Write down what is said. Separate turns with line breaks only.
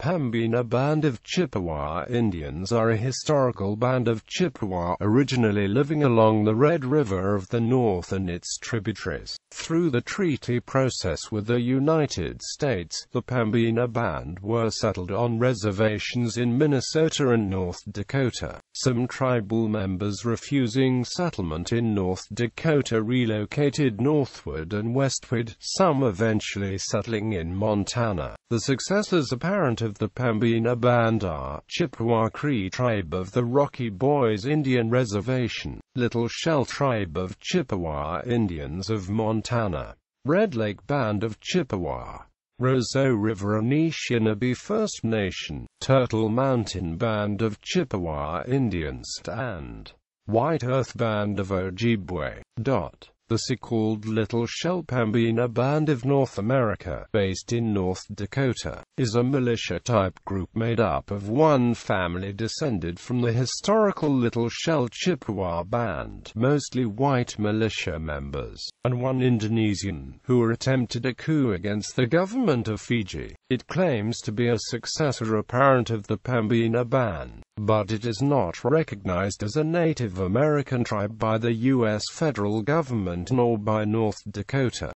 Pembina Band of Chippewa Indians are a historical band of Chippewa, originally living along the Red River of the North and its tributaries. Through the treaty process with the United States, the Pembina Band were settled on reservations in Minnesota and North Dakota. Some tribal members refusing settlement in North Dakota relocated northward and westward, some eventually settling in Montana. The successors apparent of the Pembina Band are Chippewa Cree Tribe of the Rocky Boys Indian Reservation, Little Shell Tribe of Chippewa Indians of Montana, Red Lake Band of Chippewa, Roseau River Anishinaabe First Nation, Turtle Mountain Band of Chippewa Indians, and White Earth Band of Ojibwe. The so-called Little Shell Pembina Band of North America, based in North Dakota, is a militia-type group made up of one family descended from the historical Little Shell Chippewa Band, mostly white militia members, and one Indonesian, who attempted a coup against the government of Fiji. It claims to be a successor apparent of the Pembina Band, but it is not recognized as a Native American tribe by the U.S. federal government nor by North Dakota.